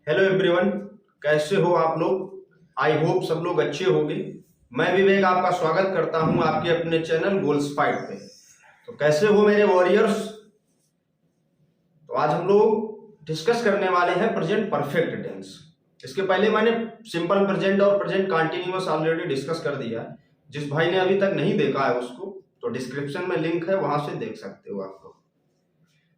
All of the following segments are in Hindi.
हेलो एवरीवन, कैसे हो आप लोग। आई होप सब लोग अच्छे होंगे। मैं विवेक आपका स्वागत करता हूं आपके अपने चैनल गोल्स फाइट पे। तो कैसे हो मेरे वॉरियर्स। तो आज हम लोग डिस्कस करने वाले हैं प्रेजेंट परफेक्ट टेंस। इसके पहले मैंने सिंपल प्रेजेंट और प्रेजेंट कंटिन्यूअस ऑलरेडी डिस्कस कर दिया। जिस भाई ने अभी तक नहीं देखा है उसको तो डिस्क्रिप्शन में लिंक है, वहां से देख सकते हो आप लोग।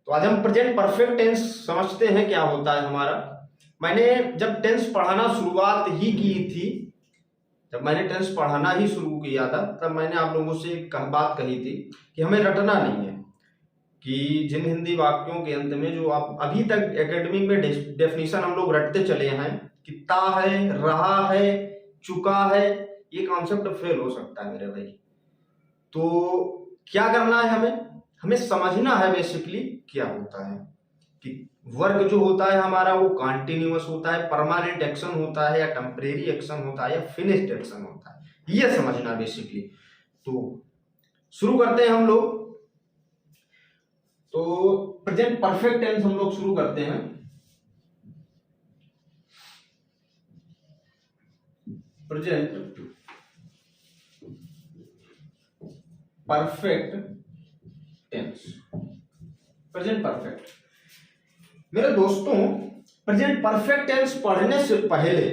तो आज हम प्रेजेंट परफेक्ट टेंस समझते हैं क्या होता है हमारा। मैंने जब टेंस पढ़ाना शुरुआत ही की थी, जब मैंने टेंस पढ़ाना ही शुरू किया था, तब मैंने आप लोगों से एक बात कही थी कि हमें रटना नहीं है। कि जिन हिंदी वाक्यों के अंत में जो आप अभी तक एकेडमी में डेफिनेशन हम लोग रटते चले हैं कि ता है, रहा है, चुका है, ये कॉन्सेप्ट फेल हो सकता है मेरे भाई। तो क्या करना है, हमें समझना है बेसिकली क्या होता है कि वर्क जो होता है हमारा वो कंटिन्यूअस होता है, परमानेंट एक्शन होता है, या टेम्परेरी एक्शन होता है, या फिनिश्ड एक्शन होता है, ये समझना बेसिकली। तो शुरू करते हैं हम लोग। तो प्रेजेंट परफेक्ट टेंस हम लोग शुरू करते हैं। Present perfect tense, present perfect. मेरे दोस्तों, प्रेजेंट परफेक्ट टेंस पढ़ने से पहले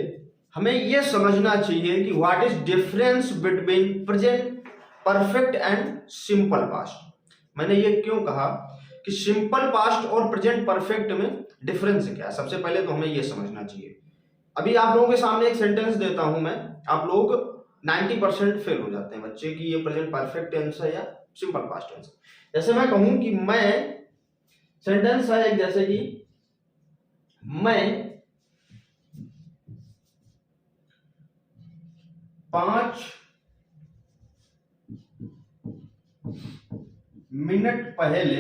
हमें यह समझना चाहिए कि what is difference between present perfect and simple past. मैंने ये क्यों कहा कि सिंपल पास्ट और प्रेजेंट परफेक्ट में डिफरेंस क्या है, सबसे पहले तो हमें यह समझना चाहिए। अभी आप लोगों के सामने एक सेंटेंस देता हूं मैं, आप लोग 90% फेल हो जाते हैं बच्चे कि ये प्रेजेंट परफेक्ट टेंस है या सिंपल पास्ट टेंस है। जैसे मैं कहूं कि मैं, सेंटेंस है एक, जैसे कि मैं 5 मिनट पहले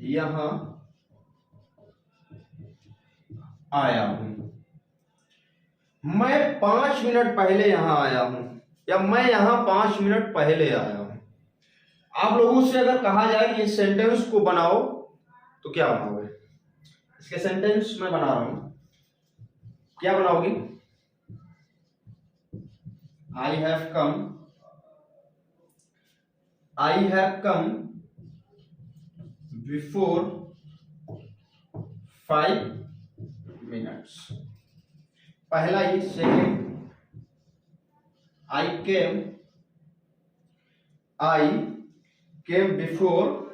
यहां आया हूं। मैं 5 मिनट पहले यहां आया हूं, या मैं यहां 5 मिनट पहले आया हूं। आप लोगों से अगर कहा जाए कि इस सेंटेंस को बनाओ तो क्या बनाओगे। इसके सेंटेंस मैं बना रहा हूं, क्या बनाओगे। आई हैव कम बिफोर 5 मिनट्स। पहला ही, सेकेंड, आई केम बिफोर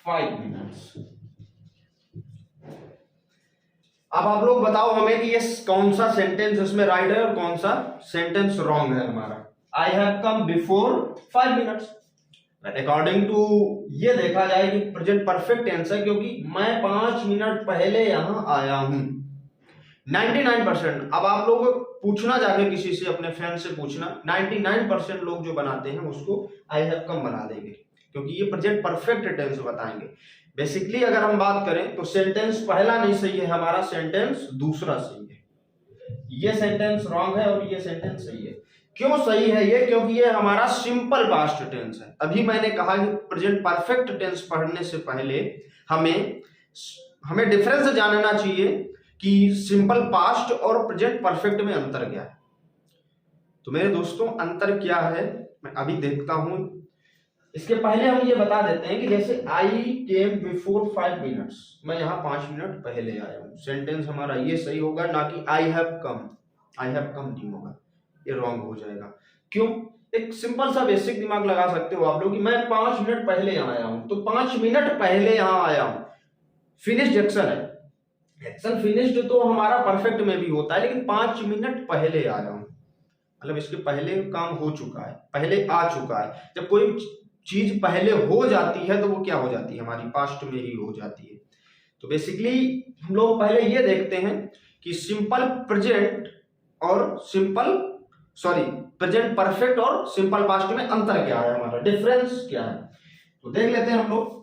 5 मिनट्स। अब आप लोग बताओ हमें कि ये कौन सा सेंटेंस इसमें राइट है और कौन सा सेंटेंस रॉन्ग है हमारा। I have come before 5 minutes. According to ये देखा जाए कि प्रेजेंट परफेक्ट टेंस है, क्योंकि मैं 5 मिनट पहले यहां आया हूं। 99%, अब आप लोग पूछना जाके किसी से, अपने फ्रेंड से पूछना, 99% लोग जो बनाते हैं उसको आई हैव कम बना देंगे, क्योंकि ये प्रेजेंट परफेक्ट टेंस बताएंगे। बेसिकली अगर हम बात करें तो सेंटेंस पहला नहीं सही है हमारा, सेंटेंस दूसरा सही है। ये सेंटेंस रॉन्ग है और ये सेंटेंस सही है। क्यों सही है ये, क्योंकि ये हमारा सिंपल पास्ट टेंस है। अभी मैंने कहा कि प्रेजेंट परफेक्ट टेंस पढ़ने से पहले हमें डिफरेंस जानना चाहिए कि सिंपल पास्ट और प्रेजेंट परफेक्ट में अंतर क्या है। तो मेरे दोस्तों, अंतर क्या है मैं अभी देखता हूं। इसके पहले हम ये बता देते हैं कि जैसे आई केम बिफोर 5 मिनट्स, मैं यहां 5 मिनट पहले आया हूं। सेंटेंस हमारा ये सही होगा, ना कि आई हैव कम। आई हैव कम नहीं होगा, ये रॉन्ग हो जाएगा। क्यों? एक सिंपल सा बेसिक दिमाग लगा सकते हो आप लोग कि मैं 5 मिनट पहले यहां आया हूं, तो 5 मिनट पहले यहां आया हूं, फिनिश्ड एक्शन है। एक्शन फिनिश्ड तो हमारा परफेक्ट में भी होता है, लेकिन 5 मिनट पहले आया हूं मतलब इसके पहले काम हो चुका है, पहले आ चुका है। जब कोई चीज पहले हो जाती है तो वो क्या हो जाती है, हमारी पास्ट में ही हो जाती है। तो बेसिकली हम लोग पहले ये देखते हैं कि सिंपल प्रेजेंट और प्रेजेंट परफेक्ट और सिंपल पास्ट में अंतर क्या है, हमारा डिफरेंस क्या है। तो देख लेते हैं हम लोग।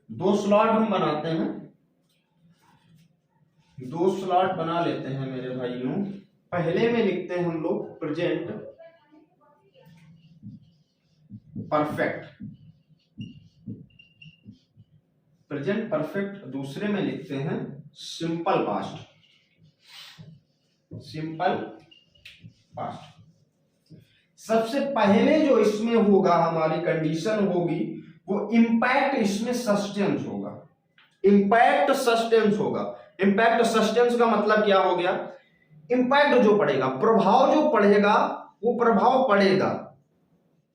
दो स्लॉट हम बनाते हैं, 2 स्लॉट बना लेते हैं मेरे भाइयों। पहले में लिखते हैं हम लोग प्रेजेंट परफेक्ट, प्रेजेंट परफेक्ट दूसरे में लिखते हैं सिंपल पास्ट, सिंपल पास्ट। सबसे पहले जो इसमें होगा हमारी कंडीशन होगी वो इंपैक्ट इसमें सस्टेंस होगा, इंपैक्ट सस्टेंस होगा। इंपैक्ट सस्टेंस का मतलब क्या हो गया, इंपैक्ट जो पड़ेगा, प्रभाव जो पड़ेगा वो प्रभाव पड़ेगा,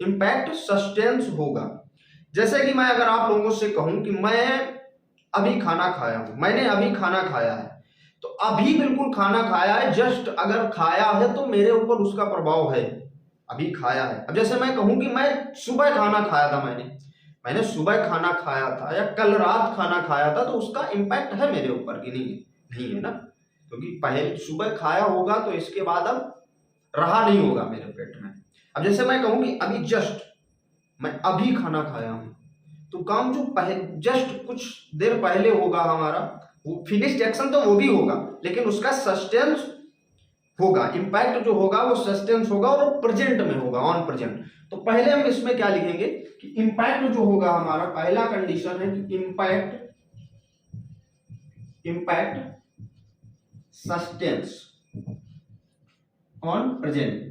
इंपैक्ट सस्टेंस होगा। जैसे कि मैं अगर आप लोगों से कहूं कि मैं अभी खाना खाया हूं, मैंने अभी खाना खाया है, तो अभी बिल्कुल खाना खाया है, जस्ट अगर खाया है तो मेरे ऊपर उसका प्रभाव है, अभी खाया है। अब जैसे मैं कहूं कि मैं सुबह खाना खाया था, मैंने सुबह खाना खाया था या कल रात खाना खाया था, तो उसका इंपैक्ट है मेरे ऊपर कि नहीं है? नहीं है ना, क्योंकि पहले सुबह खाया होगा तो इसके बाद अब रहा नहीं होगा मेरे पेट में। अब जैसे मैं कहूं कि अभी जस्ट मैं अभी खाना खाया हूं, तो काम जो जस्ट कुछ देर पहले होगा हमारा, वो फिनिश्ड एक्शन तो वो भी होगा, लेकिन उसका सस्टेंस होगा, इंपैक्ट जो होगा वो सस्टेंस होगा और वो प्रेजेंट में होगा, ऑन प्रेजेंट। तो पहले हम इसमें क्या लिखेंगे कि इंपैक्ट जो होगा हमारा, पहला कंडीशन है कि impact sustains on present,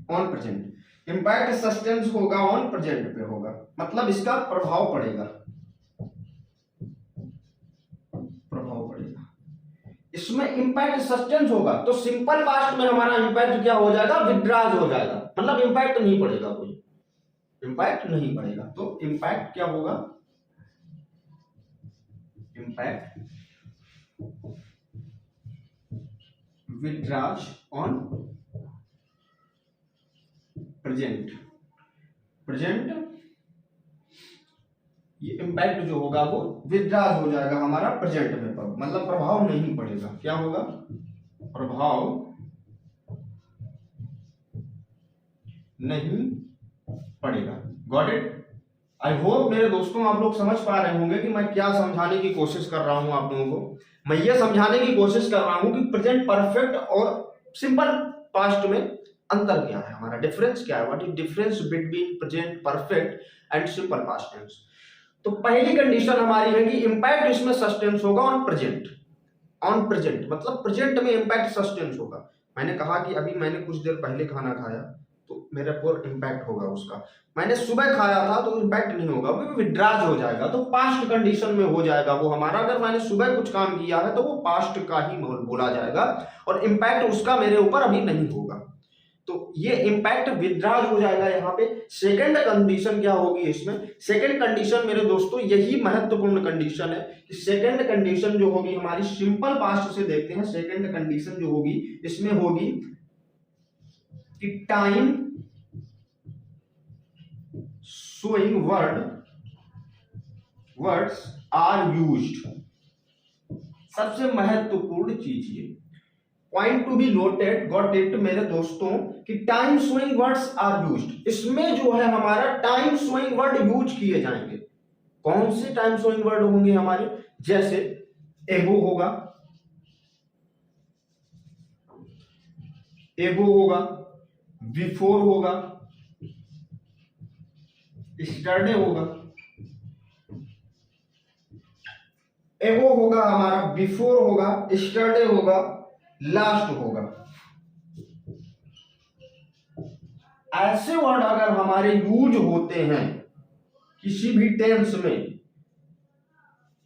on present. Impact sustains होगा ऑन प्रेजेंट पे होगा, मतलब इसका प्रभाव पड़ेगा, प्रभाव पड़ेगा। इसमें इंपैक्ट सस्टेंस होगा तो सिंपल पास्ट में हमारा इंपैक्ट क्या हो जाएगा, विड्रॉज हो जाएगा, मतलब इंपैक्ट नहीं पड़ेगा, कोई इंपैक्ट नहीं पड़ेगा। तो इंपैक्ट क्या होगा, impact withdraws on present, present ये इंपैक्ट जो होगा वो विड्रॉज हो जाएगा हमारा प्रेजेंट में, मतलब प्रभाव नहीं पड़ेगा। क्या होगा, प्रभाव नहीं पड़ेगा। Got it? आई होप मेरे दोस्तों आप लोग समझ पा रहे होंगे कि मैं क्या समझाने की कोशिश कर रहा हूं आप लोगों को। मैं ये समझाने की कोशिश कर रहा हूं कि प्रेजेंट परफेक्ट और सिंपल पास्ट में अंतर क्या है, हमारा डिफरेंस क्या है, what is difference between present perfect and simple past tense. तो पहली कंडीशन हमारी है कि इंपैक्ट इसमें सस्टेंस होगा ऑन प्रेजेंट, ऑन प्रेजेंट मतलब प्रेजेंट में इंपैक्ट सस्टेंस होगा। मैंने कहा कि अभी मैंने कुछ देर पहले खाना खाया तो मेरे पर इंपैक्ट होगा उसका, मैंने सुबह खाया था तो इंपैक्ट नहीं होगा, वो विड्रॉज हो जाएगा, तो पास्ट कंडीशन में हो जाएगा वो हमारा। अगर मैंने सुबह कुछ काम किया है तो वो पास्ट का ही बोला जाएगा और इंपैक्ट उसका मेरे ऊपर अभी नहीं होगा, तो ये इंपैक्ट विड्रॉज हो जाएगा यहाँ पे। सेकंड कंडीशन क्या होगी इसमें, सेकंड कंडीशन मेरे दोस्तों यही महत्वपूर्ण कंडीशन है कि सेकंड कंडीशन जो होगी हमारी, सिंपल पास्ट से देखते हैं, सेकंड कंडीशन जो होगी इसमें होगी कि time showing words are used. सबसे महत्वपूर्ण चीज ये point to be noted, got it मेरे दोस्तों, कि time showing words are used. इसमें जो है हमारा टाइम शोइंग वर्ड यूज किए जाएंगे। कौन से टाइम शोइंग वर्ड होंगे हमारे, जैसे एगो होगा, एगो होगा, बिफोर होगा, स्टरडे होगा। एगो होगा हमारा, बिफोर होगा, स्टरडे होगा, लास्ट होगा। ऐसे वर्ड अगर हमारे यूज होते हैं किसी भी टेंस में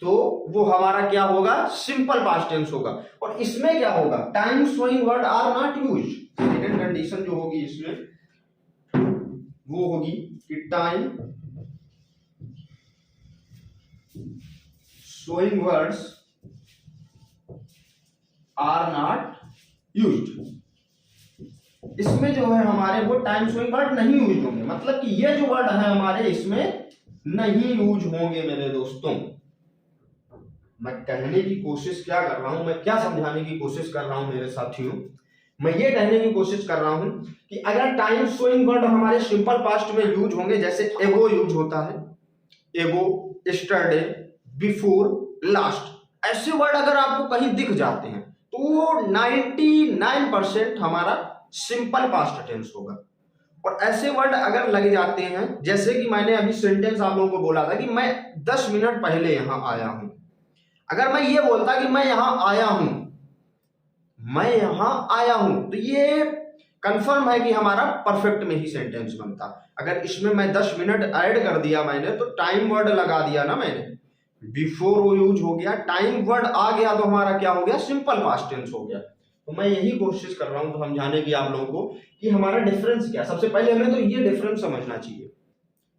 तो वो हमारा क्या होगा, सिंपल पास्ट टेंस होगा। और इसमें क्या होगा, time showing word are not use. Second condition जो होगी इसमें वो होगी कि time showing words are not used. इसमें जो है हमारे वो टाइम शोइंग वर्ड नहीं यूज होंगे, मतलब कि ये जो वर्ड है हमारे इसमें नहीं यूज होंगे मेरे दोस्तों। मैं कहने की कोशिश क्या कर रहा हूं, मैं क्या समझाने की कोशिश कर रहा हूं मेरे साथियों, मैं ये कहने की कोशिश कर रहा हूं कि अगर टाइम शोइंग वर्ड हमारे सिंपल पास्ट में यूज होंगे, जैसे एगो यूज होता है, एगो, स्टरडे, बिफोर, लास्ट, ऐसे वर्ड अगर आपको कहीं दिख जाते हैं तो 99% हमारा सिंपल पास्ट टेंस होगा। और ऐसे वर्ड अगर लग जाते हैं, जैसे कि मैंने अभी सेंटेंस आप लोगों को बोला था कि मैं 10 मिनट पहले यहां आया हूं, अगर मैं ये बोलता कि मैं यहां आया हूं, मैं यहां आया हूं, तो ये कंफर्म है कि हमारा परफेक्ट में ही सेंटेंस बनता। अगर इसमें मैं 10 मिनट ऐड कर दिया मैंने, तो टाइम वर्ड लगा दिया ना मैंने, बिफोर वो यूज हो गया, टाइम वर्ड आ गया, तो हमारा क्या हो गया, सिंपल पास्ट टेंस हो गया। तो मैं यही कोशिश कर रहा हूं तो समझाने की आप लोगों को कि हमारा डिफरेंस क्या है। सबसे पहले हमें तो ये डिफरेंस समझना चाहिए।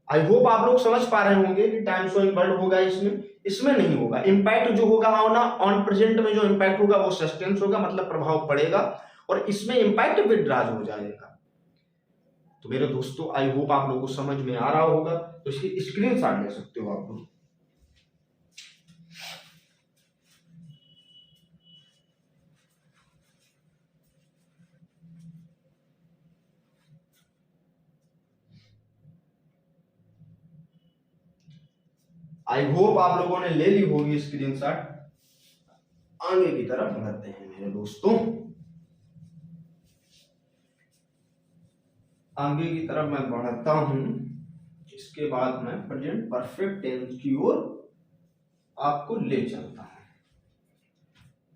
आई होप आप लोग समझ पा रहे होंगे कि टाइम शोइंग वर्ड होगा इसमें, इसमें नहीं होगा। इम्पैक्ट जो होगा ना ऑन प्रेजेंट में, जो इम्पैक्ट होगा वो सस्टेंस होगा, मतलब प्रभाव पड़ेगा, और इसमें इम्पैक्ट विड्राज हो जाएगा। तो मेरे दोस्तों, आई होप आप लोगों को समझ में आ रहा होगा। तो इसकी स्क्रीनशॉट ले सकते हो आप लोग। आई होप आप लोगों ने ले ली होगी स्क्रीनशॉट। आगे की तरफ बढ़ते हैं मेरे दोस्तों। आगे की तरफ मैं बढ़ता हूं, इसके बाद मैं प्रेजेंट परफेक्ट टेंस की ओर आपको ले चलता हूं।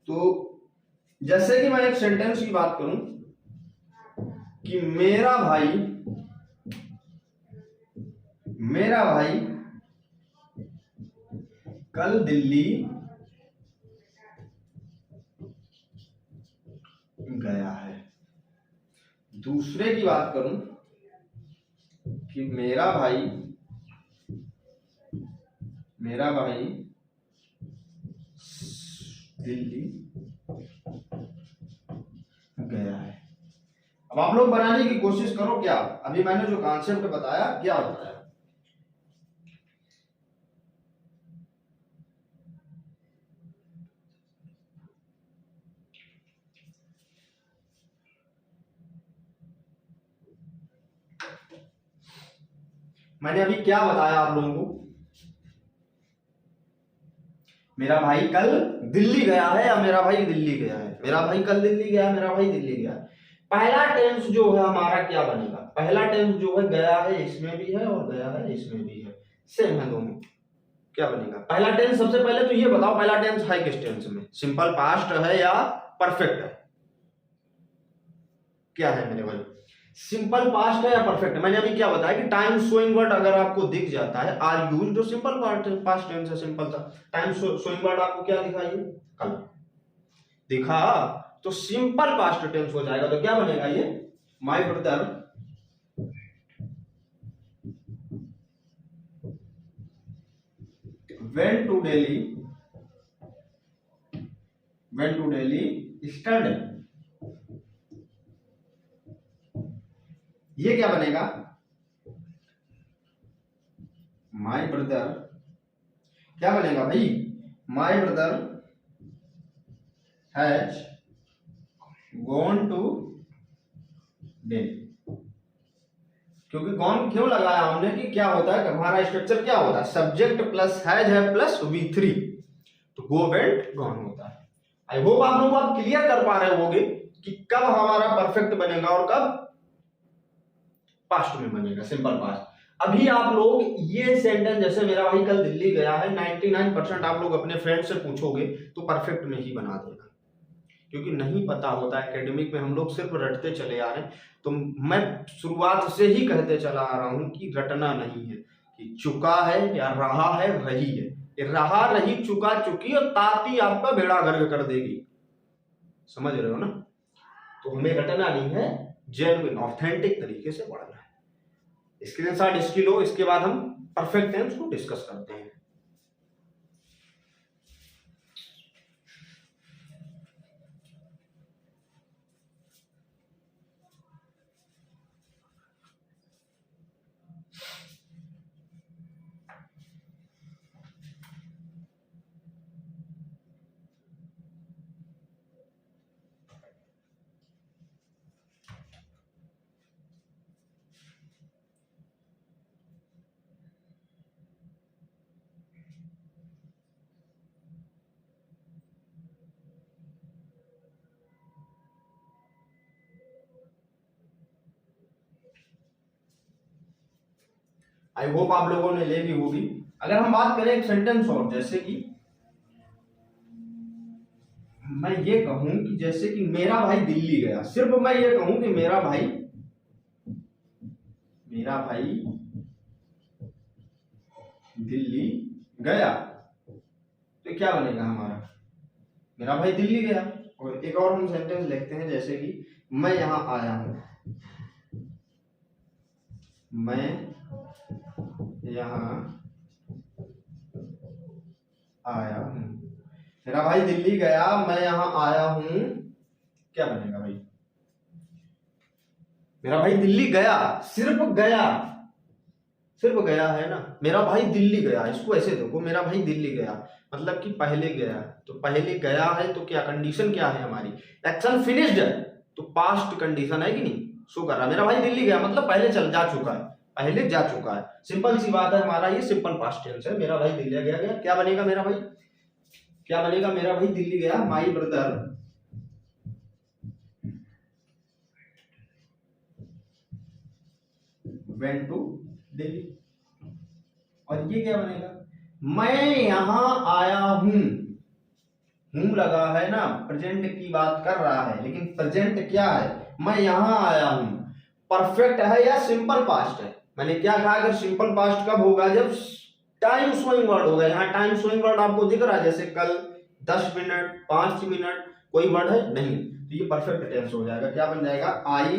तो जैसे कि मैं एक सेंटेंस की बात करूं कि मेरा भाई कल दिल्ली गया है। दूसरे की बात करूं कि मेरा भाई दिल्ली गया है। अब आप लोग बनाने की कोशिश करो। क्या अभी मैंने जो कॉन्सेप्ट बताया, क्या बताया? मैंने अभी क्या बताया आप लोगों को? मेरा भाई कल दिल्ली गया है, या मेरा भाई दिल्ली गया है। मेरा भाई कल दिल्ली गया, मेरा भाई दिल्ली गया। पहला टेंस जो है हमारा क्या बनेगा? पहला टेंस जो है गया है इसमें भी है और गया है इसमें भी है, सेम है दोनों। क्या बनेगा पहला टेंस? सबसे पहले तो ये बताओ, पहला टेंस है किस टेंस में? सिंपल पास्ट है या परफेक्ट है? क्या है मेरे भाई? सिंपल पास्ट है या परफेक्ट है? मैंने अभी क्या बताया कि टाइम शोइंग वर्ड अगर आपको दिख जाता है आर यूज, जो सिंपल पास्ट टेंस है, सिंपल था। टाइम शोइंग वर्ड आपको क्या दिखाई? कल दिखा, तो सिंपल पास्ट टेंस हो जाएगा। तो क्या बनेगा ये? My brother went to Delhi study. ये क्या बनेगा? माय ब्रदर क्या बनेगा भाई? My brother has gone to Delhi. क्योंकि गॉन क्यों लगाया हमने कि क्या होता है, हमारा स्ट्रक्चर क्या होता है? सब्जेक्ट प्लस हैज है प्लस V3, तो गो वेंट गॉन होता है। आई होप आप लोग आप क्लियर कर पा रहे होंगे कि कब हमारा परफेक्ट बनेगा और कब पास्ट में बनेगा, सिंपल पास्ट। अभी आप लोग ये सेंटेंस, जैसे मेरा भाई कल दिल्ली गया है, 99% आप लोग अपने फ्रेंड से पूछोगे तो परफेक्ट में ही बना देगा, क्योंकि नहीं पता होता है। एकेडमिक में हम लोग सिर्फ रटते चले आ रहे हैं। तो मैं शुरुआत से ही कहते चला आ रहा हूं कि रटना नहीं है, कि चुका है या रहा है, रही है। रहा, रही, चुका, चुकी, और ताती आपका बेड़ा गर्क कर देगी। समझ रहे हो ना? तो हमें रटना नहीं है, जेन्युइन ऑथेंटिक तरीके से पढ़ना है। स्क्रीनशॉट इसकी लो, इसके बाद हम परफेक्ट टेंस को डिस्कस करते हैं। आई होप आप लोगों ने ले ली होगी। अगर हम बात करें एक सेंटेंस और, जैसे कि मैं ये कहूं कि जैसे कि मेरा भाई दिल्ली गया, सिर्फ मैं ये कहूं कि मेरा भाई दिल्ली गया, तो क्या बनेगा हमारा, मेरा भाई दिल्ली गया। और एक और हम सेंटेंस लिखते हैं, जैसे कि मैं यहां आया हूं, मैं यहां आया हूं, मेरा भाई दिल्ली गया, मैं यहां आया हूं, क्या बनेगा भाई, मेरा भाई दिल्ली गया, सिर्फ गया है ना, मेरा भाई दिल्ली गया, इसको ऐसे देखो, मेरा भाई दिल्ली गया मतलब कि पहले गया, तो पहले गया है तो क्या कंडीशन क्या है हमारी, एक्शन फिनिश्ड है, तो पास्ट कंडीशन है कि नहीं, शो कर रहा है, मेरा भाई दिल्ली गया मतलब पहले चल जा चुका है, पहले जा चुका है, सिंपल सी बात है, हमारा ये सिंपल पास्ट टेंस है, मेरा भाई दिल्ली गया, क्या बनेगा मेरा भाई, क्या बनेगा, मेरा भाई दिल्ली गया, my brother went to Delhi. और ये क्या बनेगा, मैं यहां आया हूं, हूं लगा है ना, प्रेजेंट की बात कर रहा है, लेकिन प्रेजेंट क्या है, मैं यहां आया हूं, परफेक्ट है या सिंपल पास्ट है, मैंने क्या कहा, अगर सिंपल पास्ट कब होगा, जब टाइम शोइंग वर्ड होगा, यहाँ टाइम शोइंग वर्ड आपको दिख रहा है, जैसे कल, 10 मिनट, 5 मिनट, कोई वर्ड है नहीं, तो ये परफेक्ट टेंस हो जाएगा, क्या बन जाएगा, आई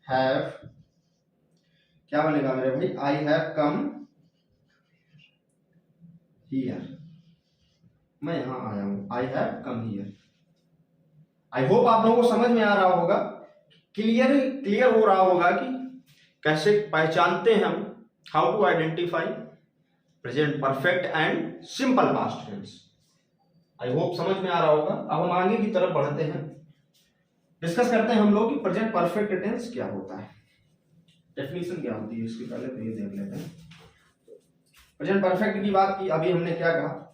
हैव, क्या बनेगा मेरे भाई, आई हैव कम हियर, मैं यहां आया हूं, आई have come here. I hope आप लोगों को समझ में आ रहा होगा, क्लियर हो रहा होगा कि कैसे पहचानते हैं हम, how to identify present perfect and simple past tense. I hope समझ में आ रहा होगा। अब हम आगे की तरफ बढ़ते हैं, डिस्कस करते हैं हम लोग कि प्रेजेंट परफेक्ट टेंस क्या होता है, डेफिनेशन क्या होती है इसकी, पहले तो ये देख लेते हैं। प्रेजेंट परफेक्ट की बात की, अभी हमने क्या कहा,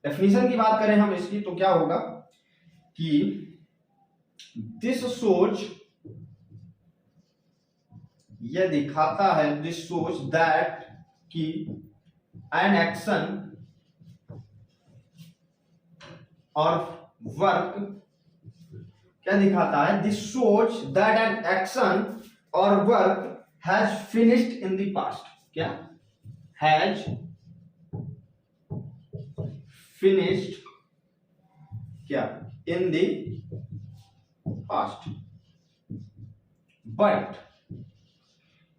डेफिनेशन की बात करें हम इसकी, तो क्या होगा कि दिस शोज, यह दिखाता है, दिस शोज दैट कि एन एक्शन और वर्क, क्या दिखाता है, this shows that an action और work has finished in the past, क्या, हैज फिनिश्ड, क्या, इन द पास्ट,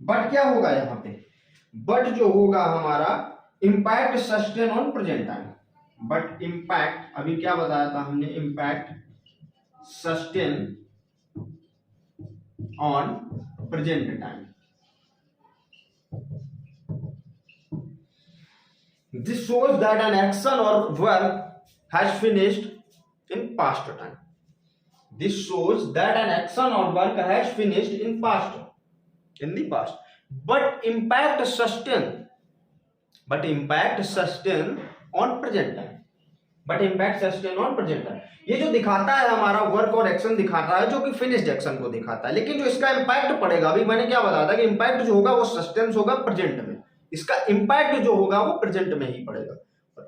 बट क्या होगा यहां पे, बट जो होगा हमारा, impact sustain on present time, but impact, अभी क्या बताया था हमने, impact sustain on present time, this shows that an action or work has finished in past time, this shows that an action or work has finished in the past, but impact sustain on present time, ये जो दिखाता है हमारा वर्क और एक्शन दिखाता है, जो कि फिनिश्ड एक्शन को दिखाता है, लेकिन जो इसका इंपैक्ट पड़ेगा, अभी मैंने क्या बताया था कि इंपैक्ट जो होगा वो सस्टेंस होगा प्रेजेंट में, इसका इंपैक्ट जो होगा वो प्रेजेंट में ही पड़ेगा,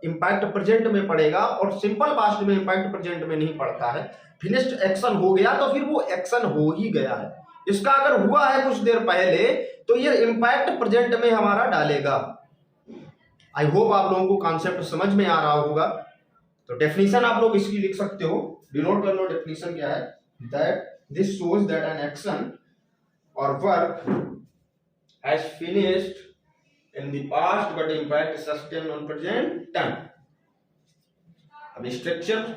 इंपैक्ट प्रेजेंट में पड़ेगा, और सिंपल पास्ट में इंपैक्ट प्रेजेंट में नहीं पड़ता है, फिनिश्ड एक्शन हो गया तो फिर वो एक्शन हो ही गया है, इसका अगर हुआ है कुछ देर पहले तो ये इंपैक्ट प्रेजेंट में हमारा डालेगा। आई होप आप लोगों को कॉन्सेप्ट समझ में आ रहा होगा। तो डेफिनेशन आप लोग इसकी लिख सकते हो, डिनोट कर लो, डेफिनेशन क्या है, that this shows that an action और work has finished in the past but impact sustain on present time. अब स्ट्रक्चर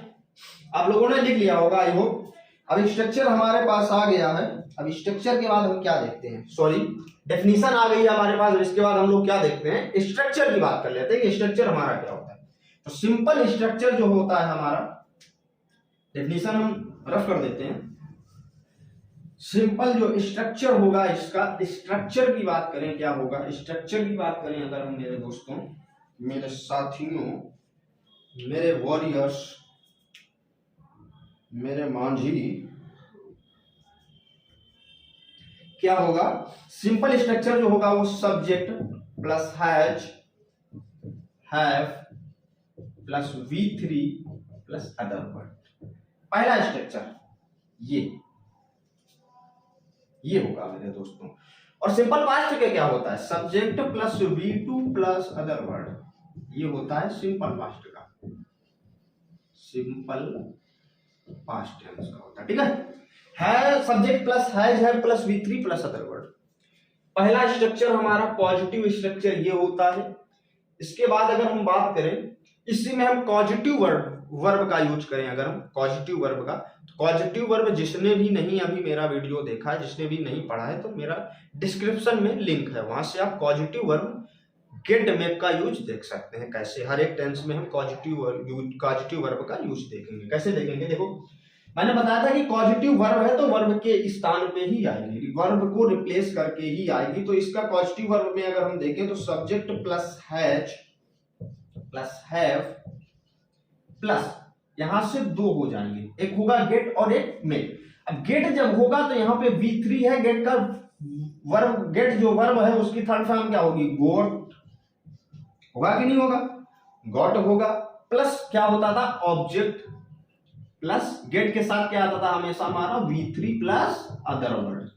आप लोगों ने लिख लिया होगा आई होप। अब स्ट्रक्चर हमारे पास आ गया है, अब स्ट्रक्चर के बाद हम क्या देखते हैं, सॉरी डेफिनेशन आ गई है हमारे पास, इसके बाद हम लोग क्या देखते हैं, स्ट्रक्चर की बात कर लेते हैं कि स्ट्रक्चर हमारा क्या होता है। तो सिंपल स्ट्रक्चर जो होता है हमारा, डेफिनेशन हम रफ कर देते हैं, सिंपल जो स्ट्रक्चर होगा इसका, स्ट्रक्चर की बात करें क्या होगा, स्ट्रक्चर की बात करें अगर हम मेरे दोस्तों, मेरे साथियों, मेरे वॉरियर्स, मेरे मांझी, क्या होगा, सिंपल स्ट्रक्चर जो होगा वो subject plus has have plus V3 plus other word. पहला स्ट्रक्चर ये होगा मेरे दोस्तों। और सिंपल पास्ट का क्या होता है, subject plus V2 plus other word, ये होता है सिंपल पास्ट का, सिंपल पास्ट टेंस का होता है। ठीक है सब्जेक्ट प्लस है plus V3 plus other word. पहला स्ट्रक्चर हमारा पॉजिटिव स्ट्रक्चर ये होता है। इसके बाद अगर हम बात करें, इसी में हम पॉजिटिव वर्ब का यूज करें, अगर हम पॉजिटिव वर्ब का, तो पॉजिटिव वर्ब जिसने भी नहीं अभी मेरा वीडियो देखा है, जिसने भी नहीं पढ़ा है, तो मेरा डिस्क्रिप्शन में लिंक है, वहां से आप पॉजिटिव वर्ब गेट मेक का यूज देख सकते हैं। कैसे हर एक टेंस में हम पॉजिटिव वर्ब का यूज देखेंगे। कैसे देखेंगे, देखो मैंने बताया था कि पॉजिटिव वर्ब है तो वर्ब के स्थान पे ही आएगी, वर्ब को रिप्लेस करके ही आएगी। तो इसका पॉजिटिव वर्ब में अगर हम देखें तो subject plus has plus have plus यहां से दो हो जाएंगे, एक होगा गेट और एक मेक। अब गेट जब होगा तो यहाँ पे V3 है, गेट का वर्ब, गेट जो वर्ब है उसकी थर्ड फॉर्म क्या होगी, गोट होगा कि नहीं होगा, गॉट होगा। प्लस क्या होता था, ऑब्जेक्ट, प्लस गेट के साथ क्या आता था हमेशा हमारा V3 plus other word.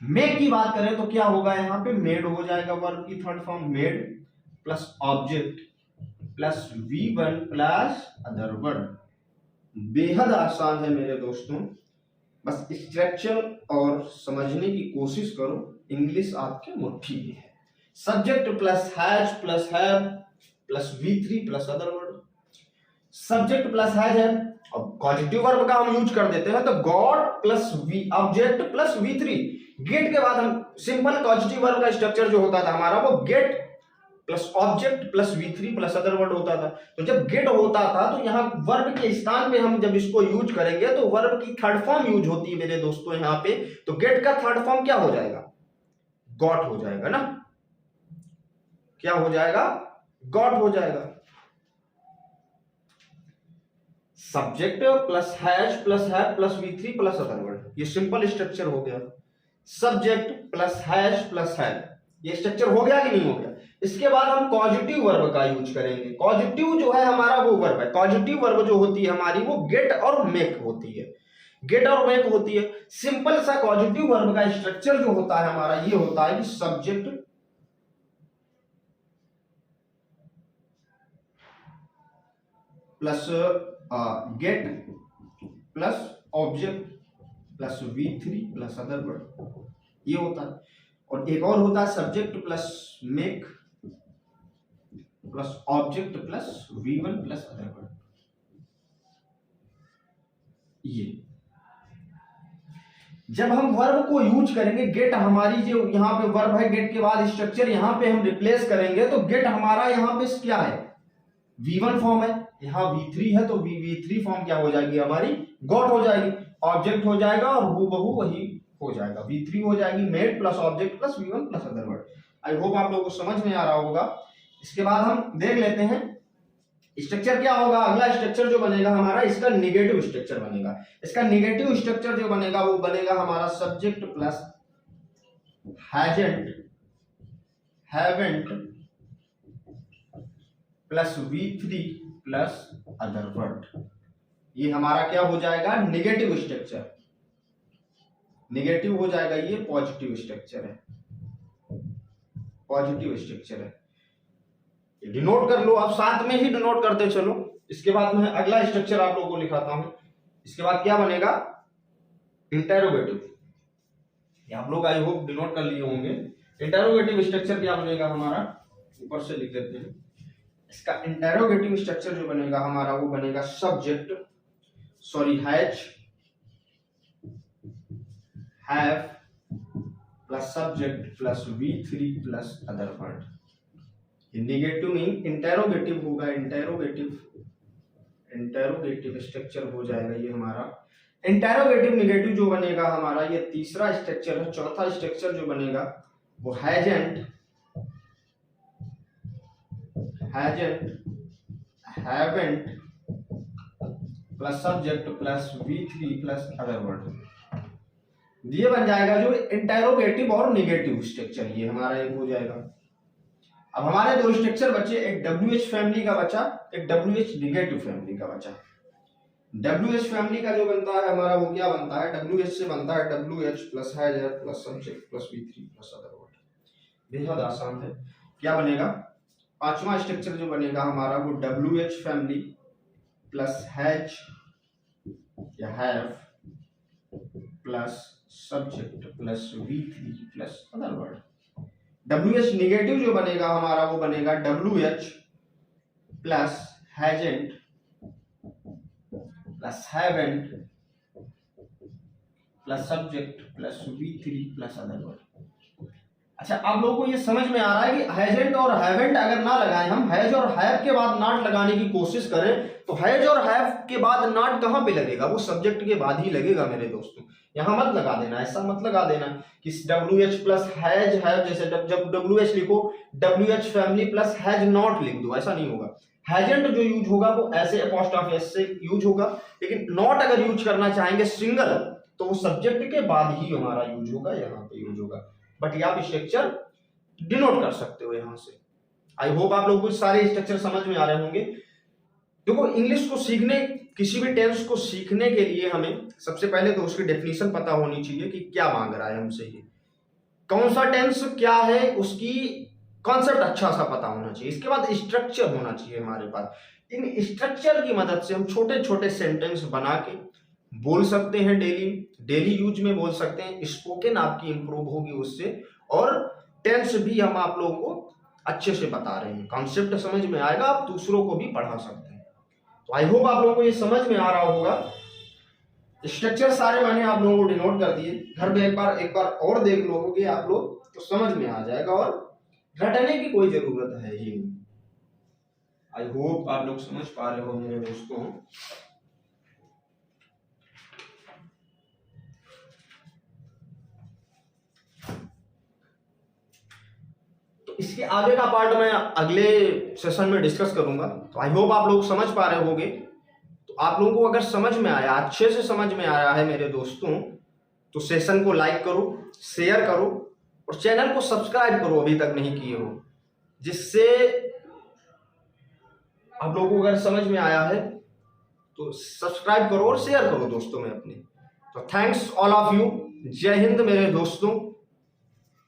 Make की बात करें तो क्या होगा, यहाँ पे मेड हो जाएगा, वर्ब की third form made plus object plus V1 plus other word. बेहद आसान है मेरे दोस्तों, बस स्ट्रक्चर और समझने की कोशिश करो, इंग्लिश आपके मुट्ठी में है। Subject plus has plus have plus V3 plus other word. Subject plus has है, अब पॉजिटिव वर्ब का हम यूज कर देते हैं तो got plus object plus V3। Get के बाद हम सिंपल पॉजिटिव वर्ब का स्ट्रक्चर जो होता था हमारा वो get plus object plus V3 plus other word होता था। तो जब गेट होता था तो यहाँ वर्ब के स्थान पे हम जब इसको यूज करेंगे तो वर्ब की थर्ड फॉर्म यूज होती है मेरे दोस्तों यहाँ पे। तो गेट का थर्ड फॉर्म क्या हो जाएगा, गॉट हो जाएगा ना, क्या हो जाएगा, गॉट हो जाएगा। Subject plus has plus have plus V3 plus other word, ये सिंपल स्ट्रक्चर हो गया। Subject plus has plus have, ये स्ट्रक्चर हो गया कि नहीं हो गया। इसके बाद हम पॉजिटिव वर्ब का यूज करेंगे। पॉजिटिव जो है हमारा वो वर्ब है, पॉजिटिव वर्ब जो होती है हमारी वो गेट और मेक होती है, गेट और मेक होती है। सिंपल सा पॉजिटिव वर्ब का स्ट्रक्चर जो होता है हमारा ये होता है कि subject plus gate plus object plus V3 plus other word, ये होता है। और एक और होता है subject plus make plus object plus V1 plus other word. ये जब हम वर्ब को यूज करेंगे, गेट हमारी जो यहाँ पे वर्ब है, गेट के बाद स्ट्रक्चर यहाँ पे हम रिप्लेस करेंगे तो गेट हमारा यहाँ पे क्या है, V1 फॉर्म है, यहाँ V3 है तो V3 फॉर्म क्या हो जाएगी हमारी, गॉट हो जाएगी। ऑब्जेक्ट हो जाएगा और हूबहू वही हो जाएगा, V3 हो जाएगी, made plus object plus V1 plus other word. I hope आप लोगों को समझ में आ रहा होगा। इसके बाद हम देख लेते हैं स्ट्रक्चर क्या होगा। अगला स्ट्रक्चर जो बनेगा हमारा, इसका निगेटिव स्ट्रक्चर बनेगा। इसका निगेटिव स्ट्रक्चर जो बनेगा वो बनेगा हमारा subject plus हैजेंट haven't plus V3 plus other word. ये हमारा क्या हो जाएगा, निगेटिव स्ट्रक्चर, निगेटिव हो जाएगा, ये पॉजिटिव स्ट्रक्चर है, पॉजिटिव स्ट्रक्चर है। डिनोट कर लो, आप साथ में ही डिनोट करते चलो। इसके बाद मैं अगला स्ट्रक्चर आप लोगों को लिखाता हूं। इसके बाद क्या बनेगा, इंटेरोगेटिव। आप लोग आई होप डिनोट कर लिए होंगे। इंटेरोगेटिव स्ट्रक्चर क्या बनेगा हमारा, ऊपर से लिख देते हैं। इसका इंटेरोगेटिव स्ट्रक्चर जो बनेगा हमारा वो बनेगा subject has have plus subject plus V3 plus other word. ये निगेटिव नहीं, इंटेरोगेटिव होगा, इंटेरोगेटिव स्ट्रक्चर हो जाएगा ये हमारा। इंटेरोगेटिव निगेटिव जो बनेगा हमारा, ये तीसरा स्ट्रक्चर है। चौथा स्ट्रक्चर जो बनेगा वो हैजेंट haven't plus subject plus V3 plus other word. ये बन जाएगा जो इंटेरोगेटिव और निगेटिव स्ट्रक्चर, ये हमारा एक हो जाएगा। अब हमारे दो स्ट्रक्चर बचे, एक WH फैमिली का बचा, एक WH निगेटिव फैमिली का बचा। WH फैमिली का जो बनता है हमारा वो क्या बनता है, WH से बनता है WH प्लस हैजर plus subject plus V3 plus other word. बेहद आसान है। क्या बनेगा, पांचवा स्ट्रक्चर जो बनेगा हमारा वो WH फैमिली प्लस हैज या have plus subject plus V3 plus other word. WH negative जो बनेगा हमारा वो बनेगा WH plus हैजेंट plus haven't plus subject plus V3 plus other word. अच्छा, आप लोगों को ये समझ में आ रहा है कि हैजेंट और हैवेंट अगर ना लगाएं, हम हैज और हैव के बाद नॉट लगाने की कोशिश करें तो हैज और हैव के बाद नॉट कहां पे लगेगा, वो सब्जेक्ट के बाद ही लगेगा मेरे दोस्तों। यहां मत लगा देना, ऐसा मत लगा देना कि WH प्लस हैज हैव, जैसे जब WH लिखो WH family plus has not लिख दो, ऐसा नहीं होगा। हैजेंट जो यूज होगा वो ऐसे अपॉस्ट्रोफी एस से यूज होगा, लेकिन नॉट अगर यूज करना चाहेंगे सिंगल तो वो सब्जेक्ट के बाद ही हमारा यूज होगा, यहाँ पे यूज होगा। बट ये आप स्ट्रक्चर डिनोट कर सकते हो यहां से। आई होप आप लोगों को सारे स्ट्रक्चर समझ में आ रहे होंगे। देखो, इंग्लिश को सीखने, किसी भी टेंस को सीखने के लिए हमें सबसे पहले तो उसकी डेफिनेशन पता होनी चाहिए कि क्या मांग रहा है हमसे, ये कौन सा टेंस क्या है, उसकी कॉन्सेप्ट अच्छा सा पता होना चाहिए। इसके बाद स्ट्रक्चर होना चाहिए हमारे पास। इन स्ट्रक्चर की मदद से हम छोटे छोटे सेंटेंस बना के बोल सकते हैं, डेली यूज में बोल सकते हैं। स्पोकन आपकी इंप्रूव होगी उससे, और टेंस भी हम आप लोगों को अच्छे से बता रहे हैं, कॉन्सेप्ट समझ में आएगा, आप दूसरों को भी पढ़ा सकते हैं। तो आई होप आप लोगों को ये समझ में आ रहा होगा। स्ट्रक्चर सारे मैंने आप लोगों को डिनोट कर दिए, घर में एक बार और देख लोगे आप लोग तो समझ में आ जाएगा, और रटने की कोई जरूरत है ही नहीं। आई होप आप लोग समझ पा रहे हो मेरे दोस्तों। इसके आगे का पार्ट मैं अगले सेशन में डिस्कस करूंगा। तो आई होप आप लोग समझ पा रहे होंगे। तो आप लोगों को अगर समझ में आया, अच्छे से समझ में आया है मेरे दोस्तों, तो सेशन को लाइक करो, शेयर करो और चैनल को सब्सक्राइब करो अभी तक नहीं किए हो, जिससे आप लोगों को अगर समझ में आया है तो सब्सक्राइब करो और शेयर करो दोस्तों में अपने। तो थैंक्स ऑल ऑफ यू। जय हिंद मेरे दोस्तों।